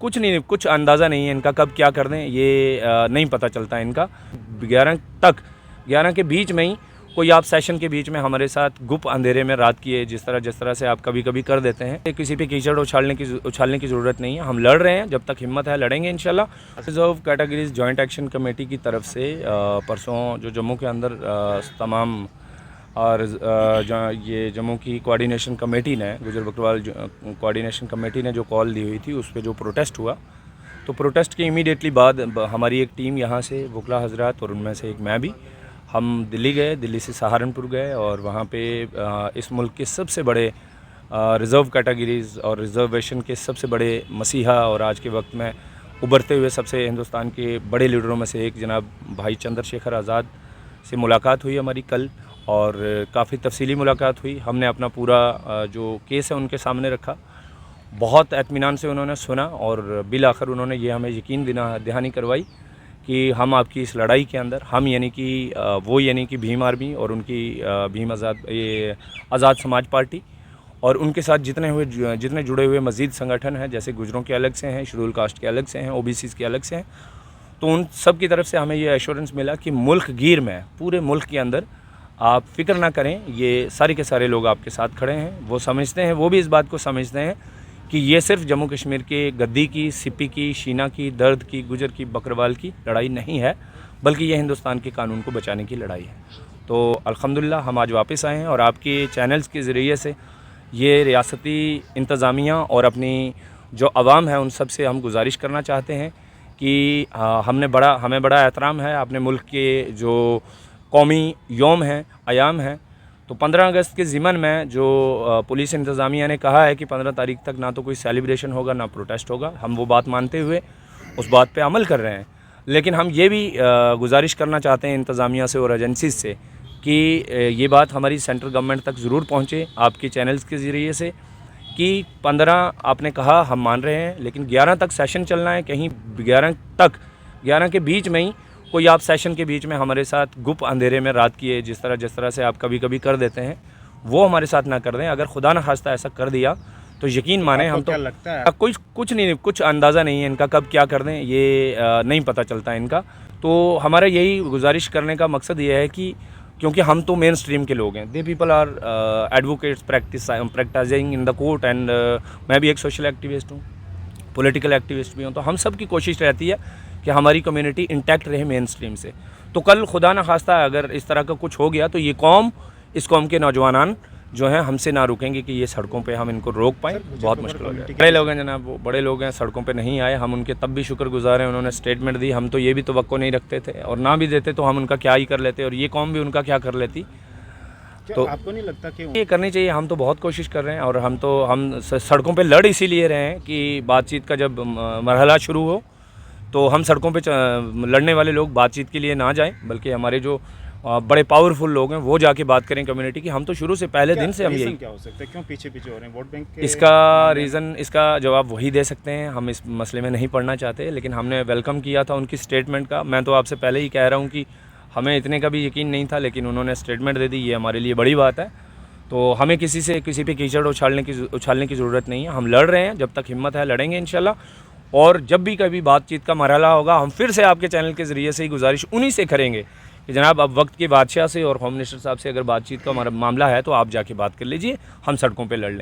कुछ नहीं, कुछ अंदाज़ा नहीं है इनका कब क्या कर दें, ये नहीं पता चलता इनका। 11 के बीच में ही कोई आप सेशन के बीच में हमारे साथ गुप अंधेरे में रात की है, जिस तरह से आप कभी कभी कर देते हैं। किसी पे कीचड़ उछालने की ज़रूरत नहीं है। हम लड़ रहे हैं, जब तक हिम्मत है लड़ेंगे इंशाल्लाह। Reserve categories joint action committee की तरफ से परसों जो जम्मू के अंदर तमाम और ये जम्मू की कोऑर्डिनेशन कमेटी ने, गुजर बकरवाल कोऑर्डिनेशन कमेटी ने जो कॉल दी हुई थी उस पर जो प्रोटेस्ट हुआ, तो प्रोटेस्ट के इमीडिएटली बाद हमारी एक टीम यहाँ से वकला हजरात और उनमें से एक मैं भी, हम दिल्ली गए, दिल्ली से सहारनपुर गए और वहाँ पे इस मुल्क के सबसे बड़े रिज़र्व कैटेगरीज़ और रिज़र्वेशन के सबसे बड़े मसीहा और आज के वक्त में उभरते हुए सबसे हिंदुस्तान के बड़े लीडरों में से एक जनाब भाई चंद्रशेखर आज़ाद से मुलाकात हुई हमारी कल, और काफ़ी तफसीली मुलाकात हुई। हमने अपना पूरा जो केस है उनके सामने रखा, बहुत इत्मीनान से उन्होंने सुना और बिल आखिर उन्होंने ये हमें यकीन दहानी करवाई कि हम आपकी इस लड़ाई के अंदर, हम यानी कि भीम आर्मी और उनकी भीम आज़ाद समाज पार्टी और उनके साथ जितने जुड़े हुए मज़ीद संगठन हैं, जैसे गुजरों के अलग से हैं, शेड्यूल कास्ट के अलग से हैं, ओबीसीज़ के अलग से हैं, तो उन सब की तरफ से हमें ये एश्योरेंस मिला कि मुल्क गिर में, पूरे मुल्क के अंदर आप फ़िक्र ना करें, ये सारे के सारे लोग आपके साथ खड़े हैं। वो समझते हैं, वो भी इस बात को समझते हैं कि ये सिर्फ जम्मू कश्मीर के गद्दी की, सिपी की, शीना की, दर्द की, गुजर की, बकरवाल की लड़ाई नहीं है, बल्कि ये हिंदुस्तान के कानून को बचाने की लड़ाई है। तो अल्हम्दुलिल्लाह हम आज वापस आए हैं और आपके चैनल्स के ज़रिए से ये रियासती इंतज़ामिया और अपनी जो अवाम है उन सब से हम गुजारिश करना चाहते हैं कि हमें बड़ा एहतराम है अपने मुल्क के जो कौमी योम हैं, अयाम हैं। तो 15 अगस्त के ज़िमन में जो पुलिस इंतज़ामिया ने कहा है कि 15 तारीख तक ना तो कोई सेलिब्रेशन होगा ना प्रोटेस्ट होगा, हम वो बात मानते हुए उस बात पे अमल कर रहे हैं। लेकिन हम ये भी गुजारिश करना चाहते हैं इंतज़ामिया से और एजेंसीज से कि ये बात हमारी सेंट्रल गवर्नमेंट तक ज़रूर पहुँचे आपके चैनल्स के ज़रिए से कि 15 आपने कहा हम मान रहे हैं, लेकिन 11 तक सेशन चलना है। कहीं 11 के बीच में ही कोई आप सेशन के बीच में हमारे साथ गुप अंधेरे में रात की है, जिस तरह से आप कभी कभी कर देते हैं, वो हमारे साथ ना कर दें। अगर खुदा न खास्ता ऐसा कर दिया तो यकीन माने हम तो लगता है कुछ नहीं, कुछ अंदाज़ा नहीं है इनका कब क्या कर दें, ये नहीं पता चलता इनका। तो हमारा यही गुजारिश करने का मकसद ये है कि क्योंकि हम तो मेन स्ट्रीम के लोग हैं, they people are advocates practicing in the court, and मैं भी एक सोशल एक्टिविस्ट हूँ, पॉलिटिकल एक्टिविस्ट भी हूँ। तो हम सब की कोशिश रहती है कि हमारी कम्युनिटी इंटैक्ट रहे मेन स्ट्रीम से। तो कल खुदा न खास्ता अगर इस तरह का कुछ हो गया तो ये कौम, इस कौम के नौजवान जो हैं हमसे ना रुकेंगे कि ये सड़कों पे हम इनको रोक पाएँ, बहुत मुश्किल हो जाए। बड़े लोग हैं जनाब, वो बड़े लोग हैं, सड़कों पे नहीं आए, हम उनके तब भी शुक्रगुजार हैं, उन्होंने स्टेटमेंट दी। हम तो ये भी तवक्को नहीं रखते थे और ना भी देते तो हम उनका क्या ही कर लेते और ये कौम भी उनका क्या कर लेती। तो आपको नहीं लगता कि ये करनी चाहिए? हम तो बहुत कोशिश कर रहे हैं और हम सड़कों पे लड़ इसीलिए रहे हैं कि बातचीत का जब मरहला शुरू हो तो हम सड़कों पे लड़ने वाले लोग बातचीत के लिए ना जाएं, बल्कि हमारे जो बड़े पावरफुल लोग हैं वो जाके बात करें कम्युनिटी की। हम तो शुरू से पहले दिन से हम यही, क्या हो सकता है, क्यों पीछे हो रहे हैं वोट बैंक के? इसका जवाब वही दे सकते हैं। हम इस मसले में नहीं पढ़ना चाहते, लेकिन हमने वेलकम किया था उनकी स्टेटमेंट का। मैं तो आपसे पहले ही कह रहा हूँ कि हमें इतने का भी यकीन नहीं था, लेकिन उन्होंने स्टेटमेंट दे दी, ये हमारे लिए बड़ी बात है। तो हमें किसी पे कीचड़ उछालने की ज़रूरत नहीं है। हम लड़ रहे हैं, जब तक हिम्मत है लड़ेंगे इंशाल्लाह। और जब भी कभी बातचीत का मरहला होगा, हम फिर से आपके चैनल के ज़रिए से ही गुजारिश उन्हीं से करेंगे कि जनाब अब वक्त के बादशाह से और होम मिनिस्टर साहब से अगर बातचीत का मामला है तो आप जाके बात कर लीजिए, हम सड़कों पे लड़ लेंगे।